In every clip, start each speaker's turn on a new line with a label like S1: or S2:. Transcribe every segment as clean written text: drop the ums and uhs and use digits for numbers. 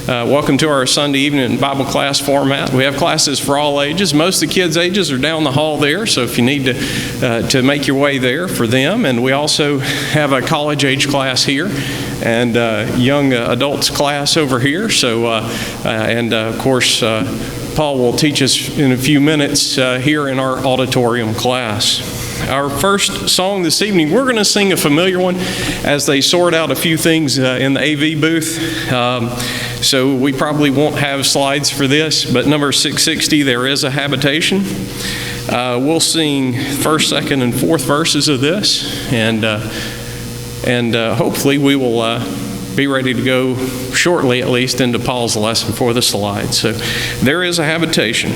S1: welcome to our Sunday evening Bible class format. We have classes for all ages. Most of the kids' ages are down the hall there, so if you need to make your way there for them. And we also have a college-age class here and young adults class over here. So, of course, Paul will teach us in a few minutes here in our auditorium class. Our first song this evening, we're going to sing a familiar one as they sort out a few things in the AV booth. So we probably won't have slides for this, but number 660, There Is a Habitation. We'll sing first, second, and fourth verses of this, and hopefully we will be ready to go shortly, at least, into Paul's lesson for the slides. So, There Is a Habitation.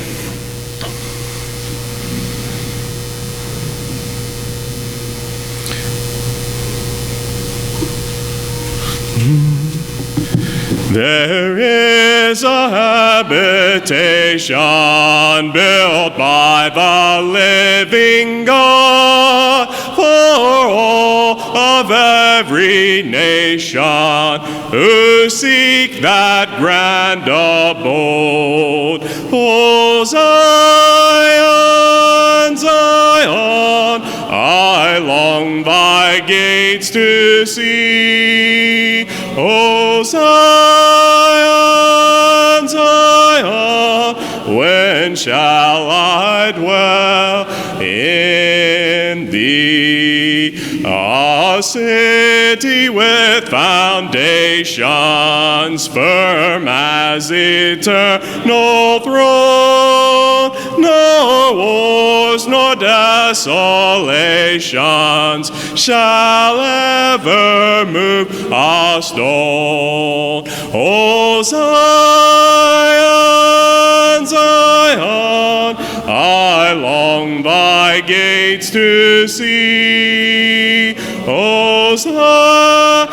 S1: There is a habitation built by the living God for all of every nation who seek that grand abode. O Zion, Zion, I long thy gates to see. O Zion, Zion, when shall I dwell in thee? A city with foundations firm as eternal throne, nor wars nor desolations shall ever move a stone. O Zion, Zion, I long thy gates to see. O Zion,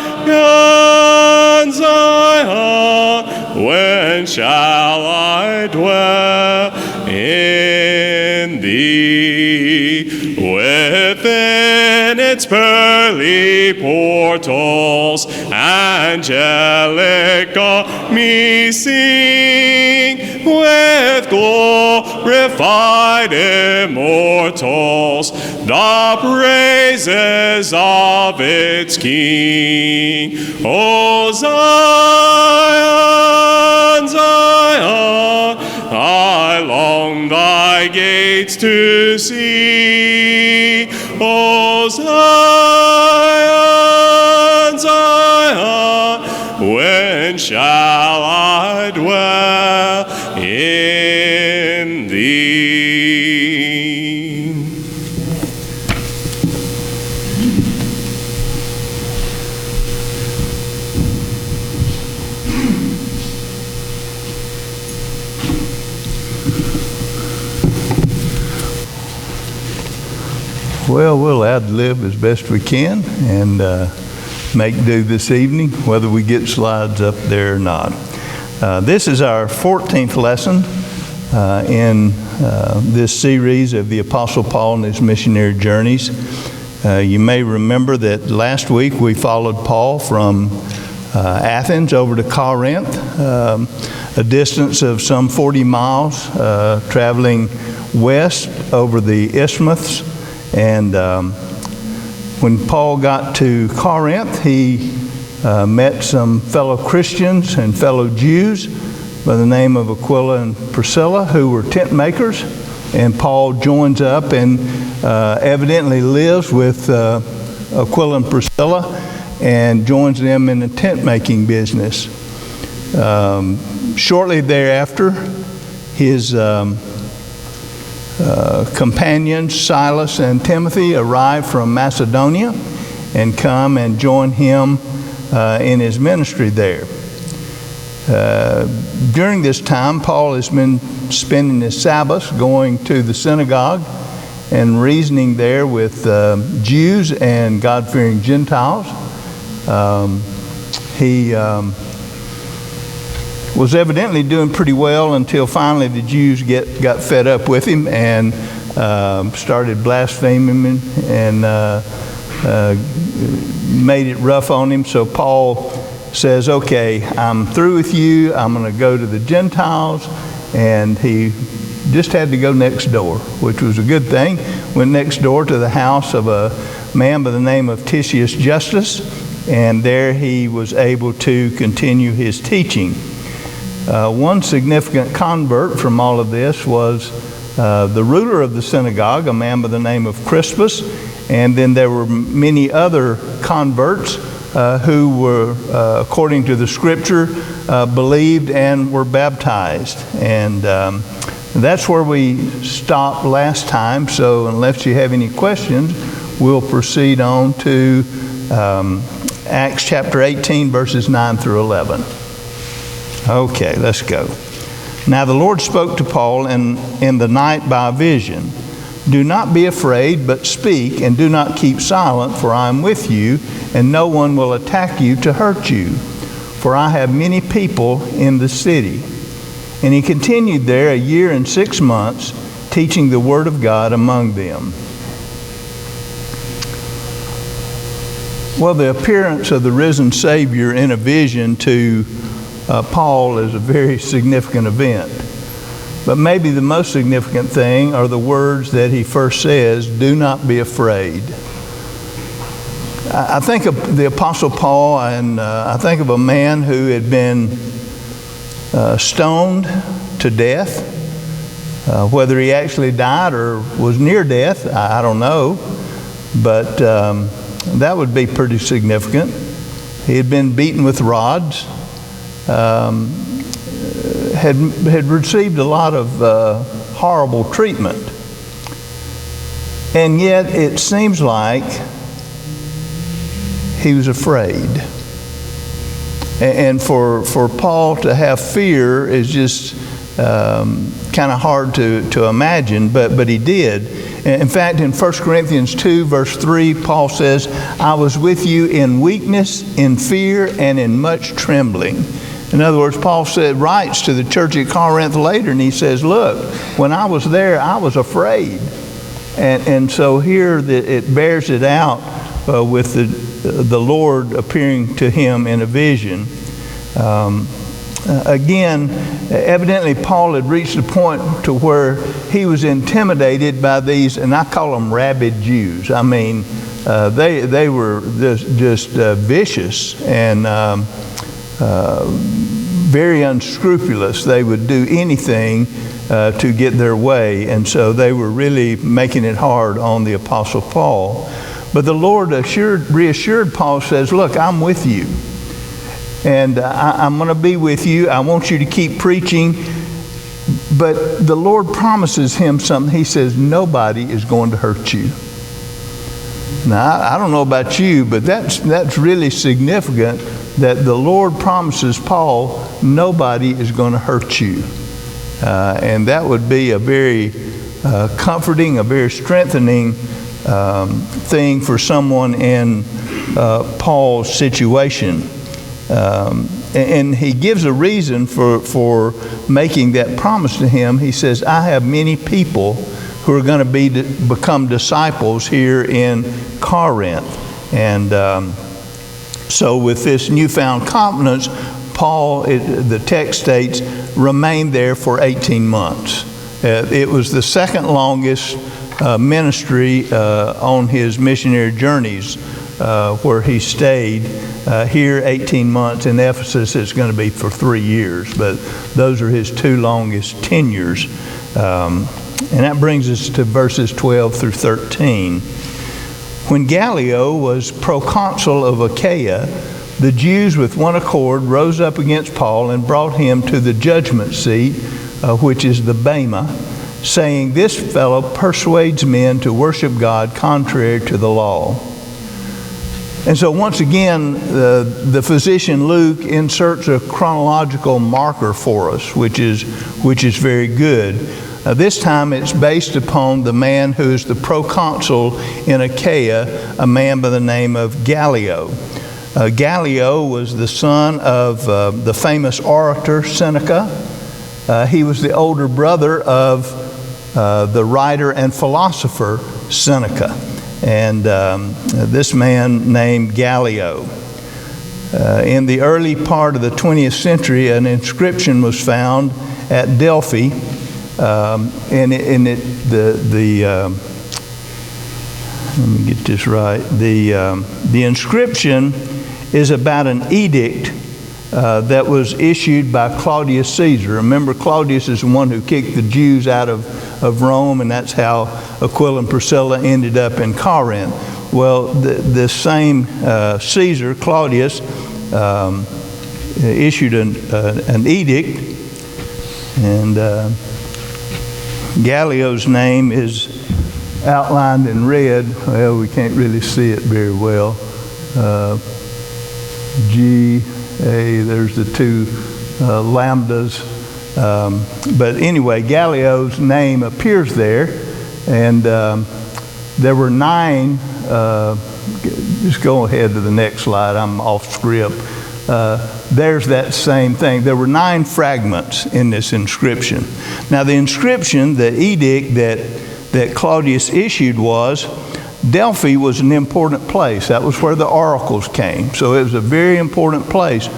S1: Zion, when shall I dwell in thee? Within its pearly portals, angelic armies sing, with glorified immortals, the praises of its King. O Zion, Zion, I long thy gates to see. O Zion, Zion, when shall I dwell in thee?
S2: Well, we'll ad-lib as best we can and make do this evening, whether we get slides up there or not. This is our 14th lesson in this series of the Apostle Paul and his missionary journeys. You may remember that last week we followed Paul from Athens over to Corinth, a distance of some 40 miles, traveling west over the isthmus. And when Paul got to Corinth, he met some fellow Christians and fellow Jews by the name of Aquila and Priscilla, who were tent makers. And Paul joins up and evidently lives with Aquila and Priscilla and joins them in the tent making business. Shortly thereafter, his companions Silas and Timothy arrive from Macedonia and come and join him in his ministry there. During this time, Paul has been spending his Sabbath going to the synagogue and reasoning there with Jews and God-fearing Gentiles. He was evidently doing pretty well until finally the Jews got fed up with him and started blaspheming and made it rough on him. So Paul says, okay, I'm through with you. I'm going to go to the Gentiles. And he just had to go next door, which was a good thing. Went next door to the house of a man by the name of Titius Justus, and there he was able to continue his teaching. One significant convert from all of this was the ruler of the synagogue, a man by the name of Crispus, and then there were many other converts who were, according to the scripture, believed and were baptized. And that's where we stopped last time. So unless you have any questions, we'll proceed on to Acts chapter 18, verses 9 through 11. Okay, let's go. Now the Lord spoke to Paul in the night by a vision. Do not be afraid, but speak, and do not keep silent, for I am with you, and no one will attack you to hurt you. For I have many people in the city. And he continued there 1 year and 6 months, teaching the word of God among them. Well, the appearance of the risen Savior in a vision to Paul is a very significant event. But maybe the most significant thing are the words that he first says, do not be afraid. I think of the Apostle Paul, and I think of a man who had been stoned to death. Whether he actually died or was near death, I don't know. But that would be pretty significant. He had been beaten with rods, had received a lot of horrible treatment. And yet it seems like he was afraid. And for Paul to have fear is just kind of hard to imagine, but he did. In fact, in 1 Corinthians 2, verse 3, Paul says, I was with you in weakness, in fear, and in much trembling. In other words, Paul writes to the church at Corinth later, and he says, look, when I was there, I was afraid. And so here it bears it out with the Lord appearing to him in a vision. Again, evidently Paul had reached a point to where he was intimidated by these, and I call them rabid Jews. I mean, they were just vicious and very unscrupulous. They would do anything to get their way, and so they were really making it hard on the Apostle Paul. But the Lord reassured Paul, says, look, I'm with you. And I'm going to be with you. I want you to keep preaching. But the Lord promises him something. He says, nobody is going to hurt you. Now, I don't know about you, but that's really significant that the Lord promises Paul, nobody is going to hurt you. And that would be a very comforting, a very strengthening thing for someone in Paul's situation. And he gives a reason for making that promise to him. He says, I have many people who are going to become disciples here in Corinth. And so with this newfound confidence, Paul, the text states, remained there for 18 months. It was the second longest ministry on his missionary journeys where he stayed. Here 18 months. In Ephesus it's going to be for 3 years, but those are his 2 longest tenures. And that brings us to verses 12 through 13. When Gallio was proconsul of Achaia, the Jews with one accord rose up against Paul and brought him to the judgment seat, which is the Bema, saying, this fellow persuades men to worship God contrary to the law. And so once again, the physician Luke inserts a chronological marker for us, which is very good. This time it's based upon the man who is the proconsul in Achaia, a man by the name of Gallio. Gallio was the son of the famous orator Seneca. He was the older brother of the writer and philosopher Seneca. And this man named Gallio. In the early part of the 20th century, an inscription was found at Delphi, let me get this right. The inscription is about an edict that was issued by Claudius Caesar. Remember, Claudius is the one who kicked the Jews out of Rome, and that's how Aquila and Priscilla ended up in Corinth. Well, the same Caesar, Claudius, issued an edict, and Gallio's name is outlined in red. Well, we can't really see it very well. G-A, there's the two lambdas. But anyway, Gallio's name appears there, and there were 9, just go ahead to the next slide, I'm off script. There's that same thing. There were 9 fragments in this inscription. Now the inscription, the edict that Claudius issued was, Delphi was an important place. That was where the oracles came. So it was a very important place.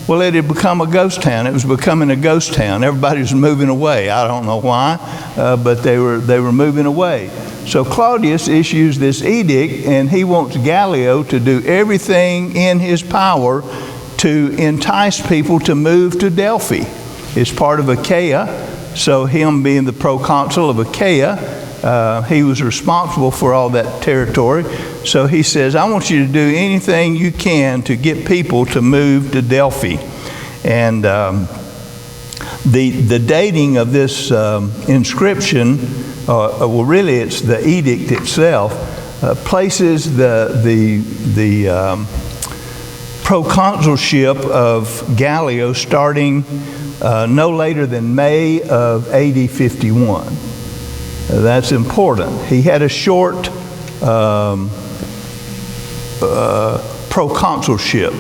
S2: Well, it had become a ghost town. It was becoming a ghost town. Everybody was moving away. I don't know why, but they were moving away. So Claudius issues this edict, and he wants Gallio to do everything in his power to entice people to move to Delphi. It's part of Achaia, so him being the proconsul of Achaia, he was responsible for all that territory. So he says, I want you to do anything you can to get people to move to Delphi. And the dating of this inscription, well, really it's the edict itself, places the proconsulship of Gallio starting no later than May of AD 51. That's important. He had a short proconsulship,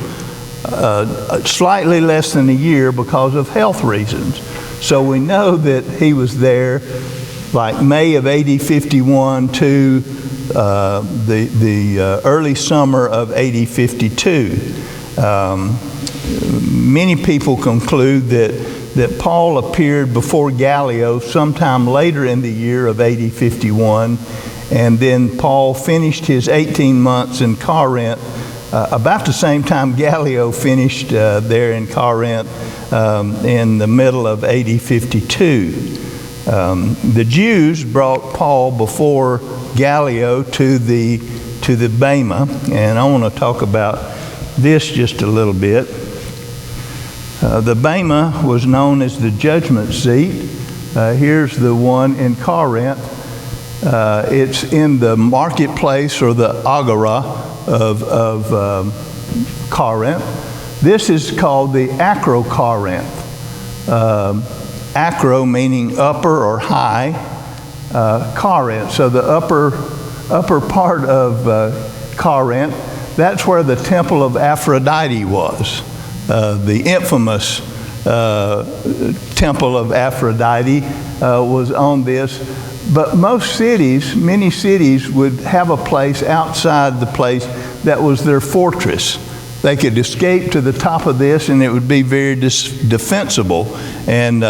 S2: slightly less than a year because of health reasons. So we know that he was there like May of AD 51 to the early summer of AD 52. Many people conclude that Paul appeared before Gallio sometime later in the year of AD 51, and then Paul finished his 18 months in Corinth about the same time Gallio finished there in Corinth in the middle of AD 52. The Jews brought Paul before Gallio to the Bema, and I want to talk about this just a little bit. The Bema was known as the judgment seat. Here's the one in Corinth. It's in the marketplace or the agora of Corinth. This is called the Acrocorinth. Acro meaning upper or high, Corinth. So the upper part of Corinth, that's where the Temple of Aphrodite was. The infamous Temple of Aphrodite was on this. But many cities would have a place outside the place that was their fortress. They could escape to the top of this and it would be very defensible. And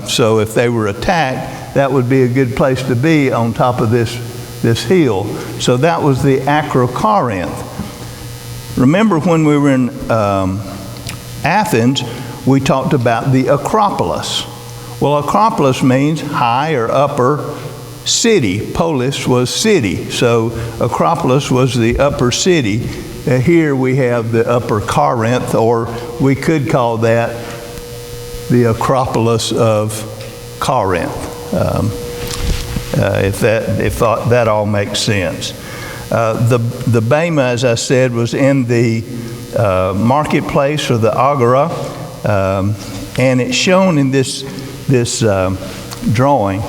S2: so if they were attacked, that would be a good place to be on top of this hill. So that was the Acrocorinth. Remember when we were in Athens, we talked about the Acropolis. Well, Acropolis means high or upper city. Polis was city, so Acropolis was the upper city. Here we have the upper Corinth, or we could call that the Acropolis of Corinth, if that all makes sense. The Bema, as I said, was in the marketplace or the agora, and it's shown in this drawing.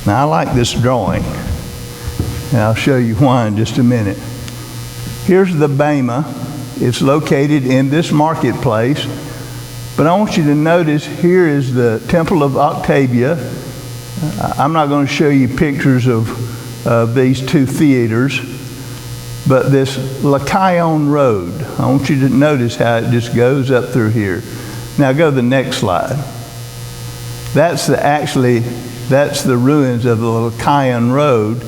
S2: Now I like this drawing, and I'll show you why in just a minute. Here's the Bema. It's located in this marketplace, but I want you to notice here is the Temple of Octavia. I'm not going to show you pictures of these two theaters, But this Lycaon road, I want you to notice how it just goes up through here. Now go to the next slide. That's the ruins of the Lycaon road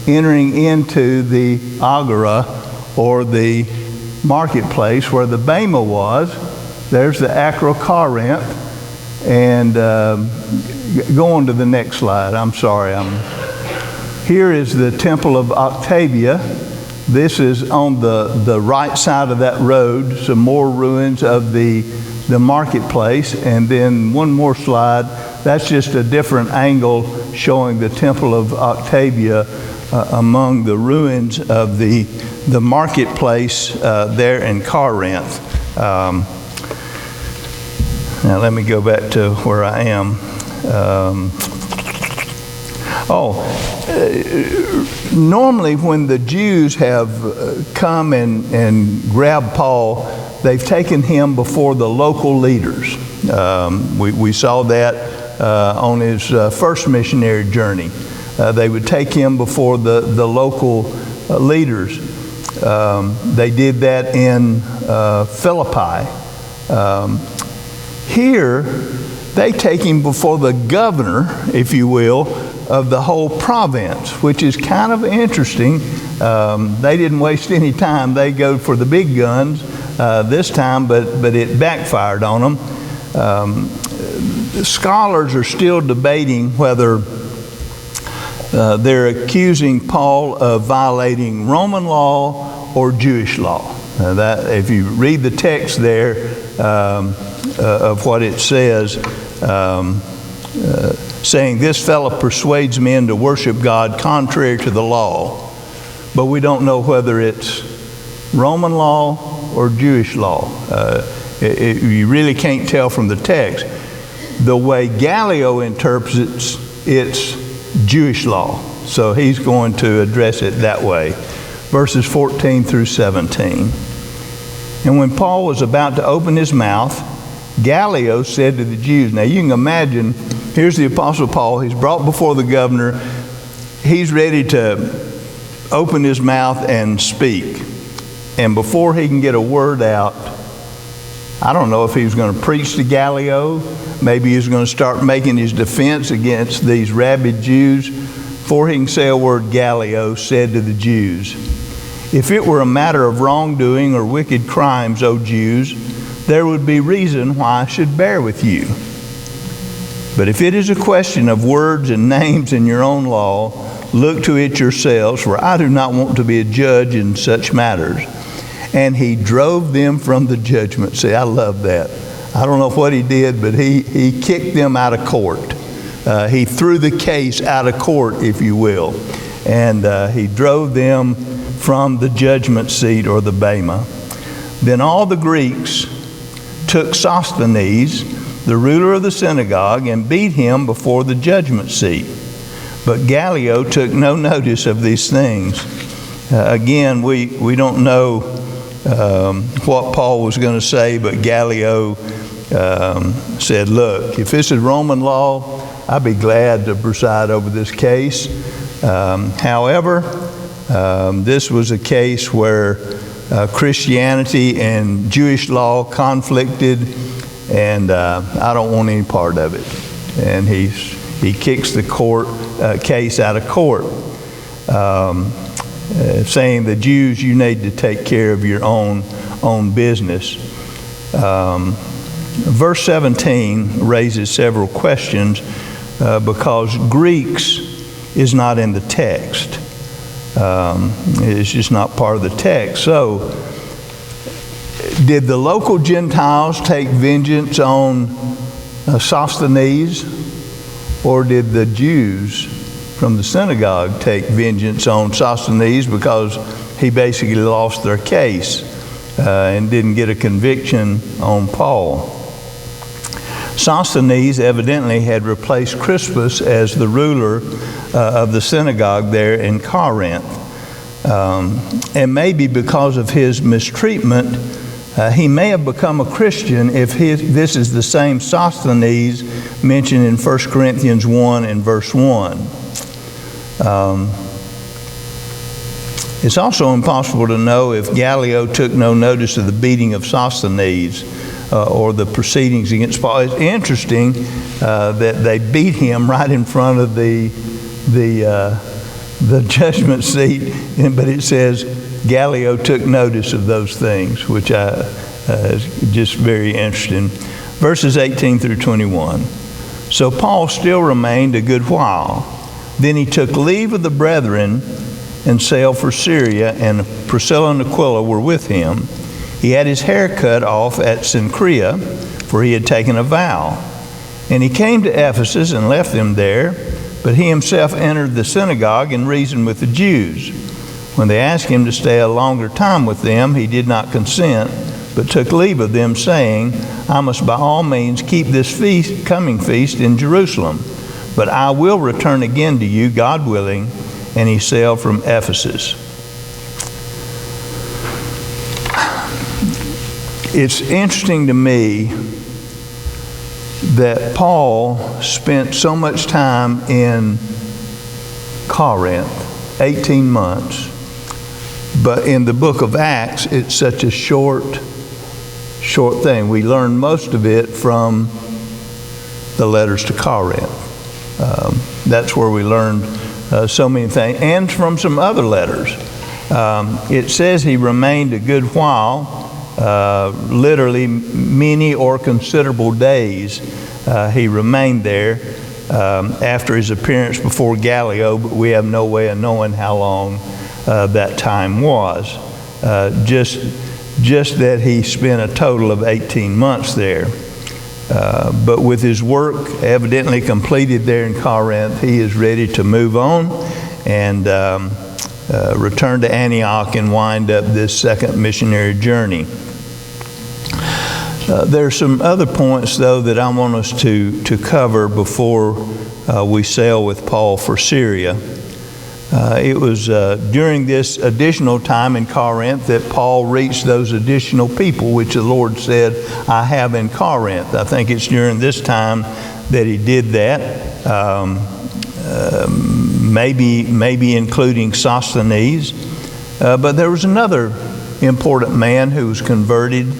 S2: entering into the Agora, or the marketplace where the Bema was. There's the Acropolis, and go on to the next slide. I'm sorry. Here is the Temple of Octavia. This is on the right side of that road. Some more ruins of the marketplace, and then one more slide. That's just a different angle showing the Temple of Octavia among the ruins of the marketplace there in Corinth. Now let me go back to where I am. Normally when the Jews have come and grabbed Paul, they've taken him before the local leaders. We saw that on his first missionary journey. They would take him before the local leaders. They did that in Philippi. Here, they take him before the governor, if you will, of the whole province, which is kind of interesting. They didn't waste any time. They go for the big guns this time, but it backfired on them. Scholars are still debating whether they're accusing Paul of violating Roman law or Jewish law. That, if you read the text there of what it says, saying, "This fellow persuades men to worship God contrary to the law," but we don't know whether it's Roman law or Jewish law. You really can't tell from the text. The way Gallio interprets it's Jewish law, so he's going to address it that way. Verses 14 through 17. "And when Paul was about to open his mouth, Gallio said to the Jews," now you can imagine, here's the Apostle Paul, he's brought before the governor, he's ready to open his mouth and speak. And before he can get a word out, I don't know if he was going to preach to Gallio, maybe he was going to start making his defense against these rabid Jews. Before he can say a word, Gallio said to the Jews, "If it were a matter of wrongdoing or wicked crimes, O Jews, there would be reason why I should bear with you. But if it is a question of words and names in your own law, look to it yourselves, for I do not want to be a judge in such matters." And he drove them from the judgment. See, I love that. I don't know what he did, but he kicked them out of court. He threw the case out of court, if you will. And he drove them from the judgment seat, or the Bema. Then all the Greeks took Sosthenes, the ruler of the synagogue, and beat him before the judgment seat. But Gallio took no notice of these things. Again, we don't know what Paul was going to say, but Gallio said, "Look, if this is Roman law, I'd be glad to preside over this case. However, this was a case where Christianity and Jewish law conflicted, and I don't want any part of it." And he kicks the case out of court, saying, "The Jews, you need to take care of your own business." Verse 17 raises several questions because Greeks is not in the text. It's just not part of the text. So, did the local Gentiles take vengeance on Sosthenes, or did the Jews from the synagogue take vengeance on Sosthenes because he basically lost their case and didn't get a conviction on Paul? Sosthenes evidently had replaced Crispus as the ruler of the synagogue there in Corinth. And maybe because of his mistreatment, he may have become a Christian if this is the same Sosthenes mentioned in 1 Corinthians 1 and verse 1. It's also impossible to know if Gallio took no notice of the beating of Sosthenes or the proceedings against Paul. It's interesting that they beat him right in front of the judgment seat, but it says Gallio took notice of those things, which is just very interesting. Verses 18 through 21. So Paul still remained a good while. Then he took leave of the brethren and sailed for Syria, and Priscilla and Aquila were with him. He had his hair cut off at Cenchrea, for he had taken a vow. And he came to Ephesus and left them there, but he himself entered the synagogue and reasoned with the Jews. When they asked him to stay a longer time with them, he did not consent, but took leave of them, saying, I must by all means keep this coming feast in Jerusalem, but I will return again to you, God willing. And he sailed from Ephesus. It's interesting to me that Paul spent so much time in Corinth, 18 months, but in the book of Acts, it's such a short thing. We learn most of it from the letters to Corinth. That's where we learned so many things, and from some other letters. It says he remained a good while, literally many or considerable days. He remained there after his appearance before Gallio, but we have no way of knowing how long that time was. Just that he spent a total of 18 months there. But with his work evidently completed there in Corinth, he is ready to move on and return to Antioch and wind up this second missionary journey. There are some other points, though, that I want us to cover before we sail with Paul for Syria. It was during this additional time in Corinth that Paul reached those additional people which the Lord said, I have in Corinth. I think it's during this time that he did that, maybe including Sosthenes. But there was another important man who was converted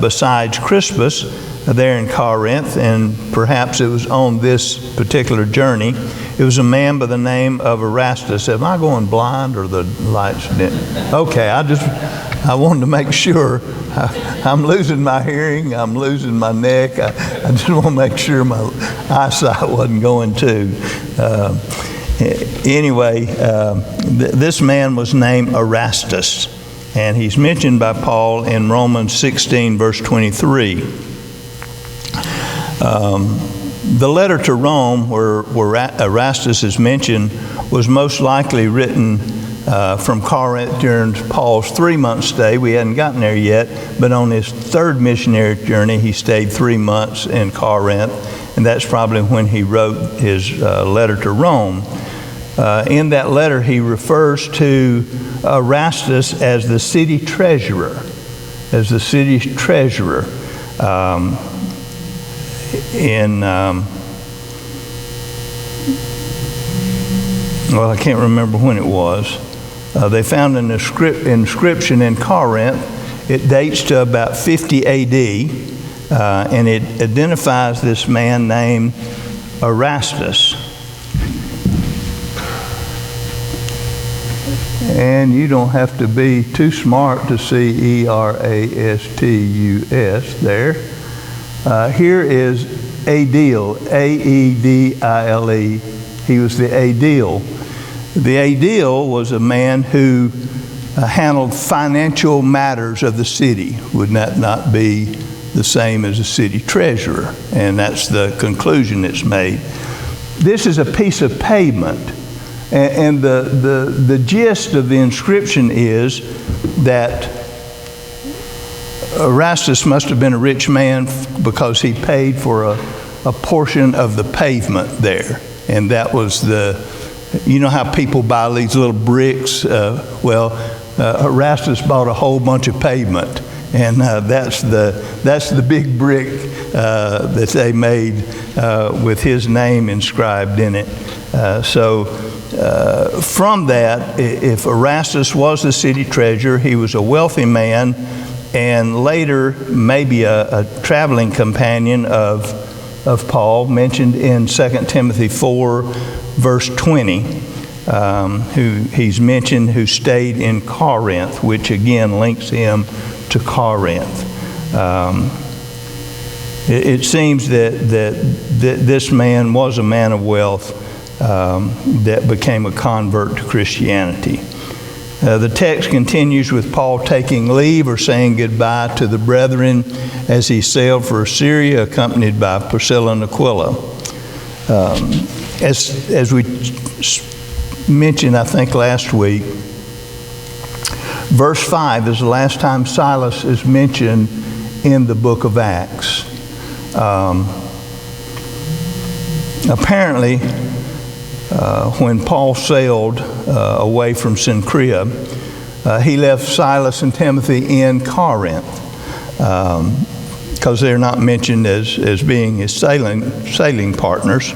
S2: besides Crispus there in Corinth, and perhaps it was on this particular journey. It was a man by the name of Erastus. Am I going blind or the lights dim? Okay, I wanted to make sure. I'm losing my hearing. I'm losing my neck. I just want to make sure my eyesight wasn't going too. Anyway, this man was named Erastus, and he's mentioned by Paul in Romans 16, verse 23. The letter to Rome, where Erastus is mentioned, was most likely written from Corinth during Paul's 3-month stay. We hadn't gotten there yet, but on his third missionary journey, he stayed 3 months in Corinth, and that's probably when he wrote his letter to Rome. In that letter, he refers to Erastus as the city treasurer, I can't remember when it was. They found an inscription in Corinth. It dates to about 50 AD, and it identifies this man named Erastus. And you don't have to be too smart to see Erastus there. Here is Aedile, Aedile. He was the Aedile. The Aedile was a man who handled financial matters of the city. Would that not be the same as a city treasurer? And that's the conclusion that's made. This is a piece of pavement. And the gist of the inscription is that Erastus must have been a rich man because he paid for a portion of the pavement there. And that was you know how people buy these little bricks? Erastus bought a whole bunch of pavement, and that's the big brick that they made with his name inscribed in it. From that, if Erastus was the city treasurer, he was a wealthy man, and later maybe a traveling companion of Paul, mentioned in 2 Timothy 4, verse 20, who he's mentioned who stayed in Corinth, which again links him to Corinth. It seems that this man was a man of wealth that became a convert to Christianity. The text continues with Paul taking leave or saying goodbye to the brethren as he sailed for Syria, accompanied by Priscilla and Aquila. As we mentioned, I think last week, verse 5 is the last time Silas is mentioned in the book of Acts. Apparently, when Paul sailed away from Caesarea, he left Silas and Timothy in Corinth because they're not mentioned as being his sailing partners.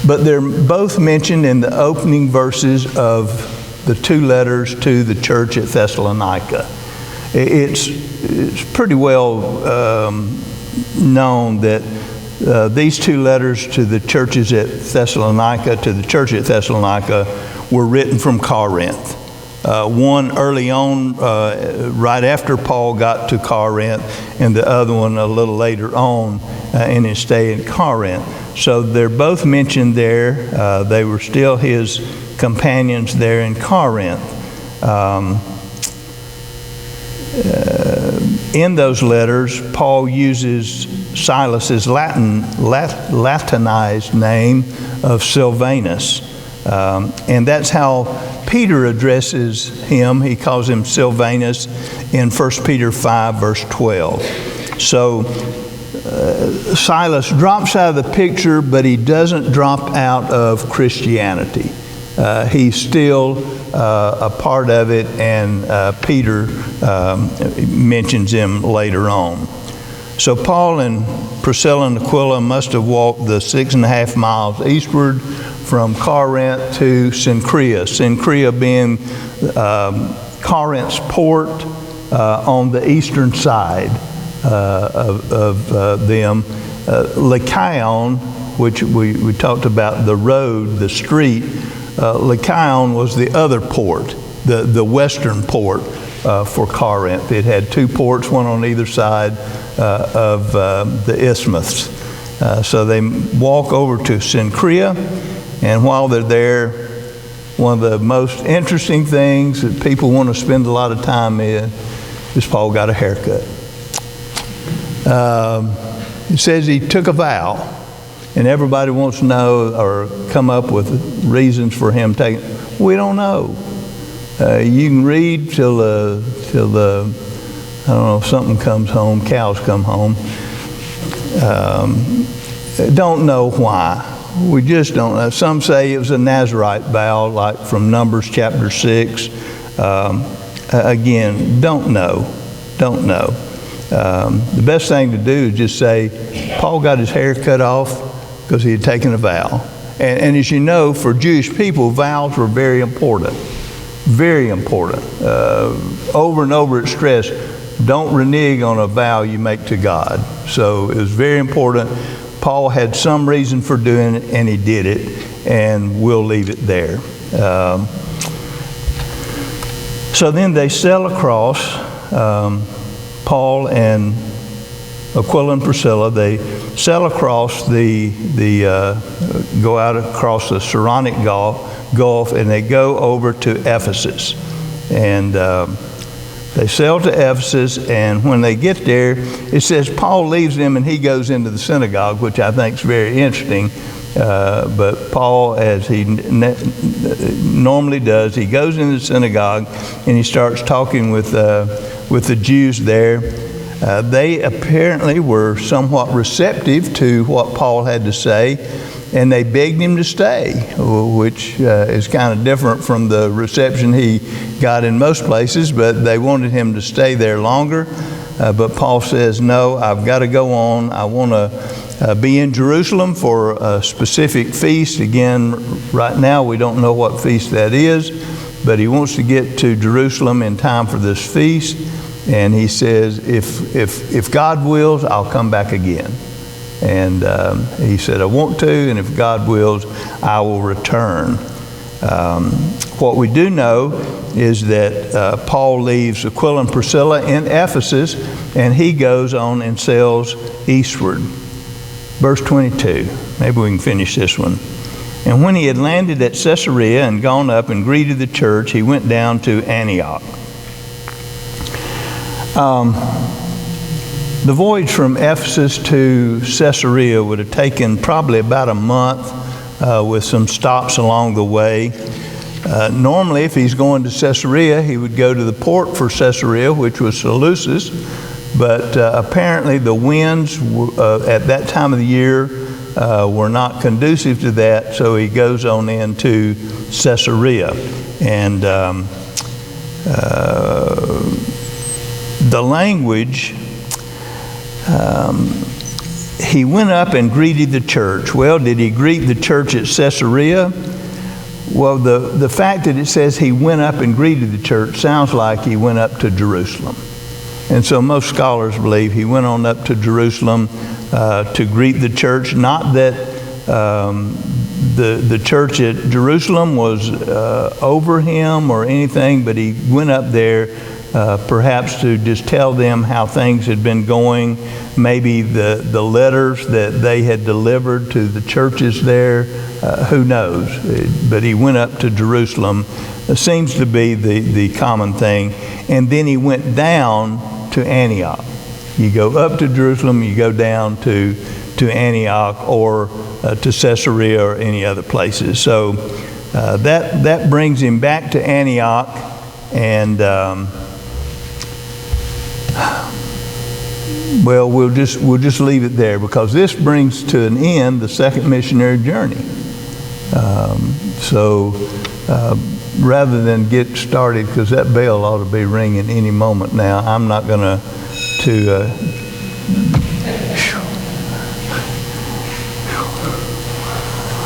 S2: But they're both mentioned in the opening verses of the two letters to the church at Thessalonica. It's pretty well known that these two letters to the churches at Thessalonica, to the church at Thessalonica, were written from Corinth. One early on, right after Paul got to Corinth, and the other one a little later on in his stay in Corinth. So they're both mentioned there. They were still his companions there in Corinth. In those letters, Paul uses Silas's Latinized name of Silvanus. And that's how Peter addresses him. He calls him Silvanus in 1 Peter 5, verse 12. So Silas drops out of the picture, but he doesn't drop out of Christianity. He's still a part of it, and Peter mentions him later on. So Paul and Priscilla and Aquila must have walked the 6.5 miles eastward from Corinth to Caesarea. Caesarea being Corinth's port on the eastern side of them. Lycaon, which we talked about, the road, the street. Lycaon was the other port, the western port for Corinth. It had two ports, one on either side of the isthmus. So they walk over to Caesarea, and while they're there, one of the most interesting things that people want to spend a lot of time in is Paul got a haircut. It says he took a vow, and everybody wants to know or come up with reasons for him taking. We don't know. You can read till the I don't know if something comes home, cows come home. Don't know why. We just don't know. Some say it was a Nazarite vow, like from Numbers chapter 6. Again, don't know. Don't know. The best thing to do is just say, Paul got his hair cut off because he had taken a vow. And as you know, for Jewish people, vows were very important. Very important. Over and over it's stressed, don't renege on a vow you make to God. So it was very important. Paul had some reason for doing it, and he did it, and we'll leave it there. So then they sail across, Paul and Aquila and Priscilla, they sail across go out across the Saronic Gulf, and they go over to Ephesus. And they sail to Ephesus, and when they get there, it says Paul leaves them and he goes into the synagogue, which I think is very interesting. But Paul, as he normally does, he goes into the synagogue and he starts talking with the Jews there. They apparently were somewhat receptive to what Paul had to say, and they begged him to stay, which is kind of different from the reception he got in most places, but they wanted him to stay there longer. But Paul says, no, I've got to go on. I want to be in Jerusalem for a specific feast. Again, right now we don't know what feast that is, but he wants to get to Jerusalem in time for this feast. And he says, if God wills, I'll come back again. And he said, I want to, and if God wills, I will return. What we do know is that Paul leaves Aquila and Priscilla in Ephesus, and he goes on and sails eastward. Verse 22. Maybe we can finish this one. And when he had landed at Caesarea and gone up and greeted the church, he went down to Antioch. The voyage from Ephesus to Caesarea would have taken probably about a month with some stops along the way. Normally, if he's going to Caesarea, he would go to the port for Caesarea, which was Seleucus, but apparently the winds at that time of the year were not conducive to that, so he goes on into Caesarea. And the language, he went up and greeted the church. Well, did he greet the church at Caesarea? Well, the fact that it says he went up and greeted the church sounds like he went up to Jerusalem. And so most scholars believe he went on up to Jerusalem to greet the church. Not that the church at Jerusalem was over him or anything, but he went up there perhaps to just tell them how things had been going, maybe the letters that they had delivered to the churches there, who knows. But he went up to Jerusalem. It seems to be the common thing. And then he went down to Antioch. You go up to Jerusalem, you go down to Antioch or to Caesarea or any other places. So that brings him back to Antioch, and well, we'll just leave it there, because this brings to an end the second missionary journey. Rather than get started, because that bell ought to be ringing any moment now, I'm not going to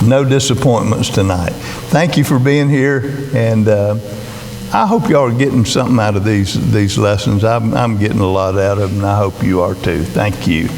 S2: no disappointments tonight. Thank you for being here, and I hope y'all are getting something out of these lessons. I'm getting a lot out of them, and I hope you are too. Thank you.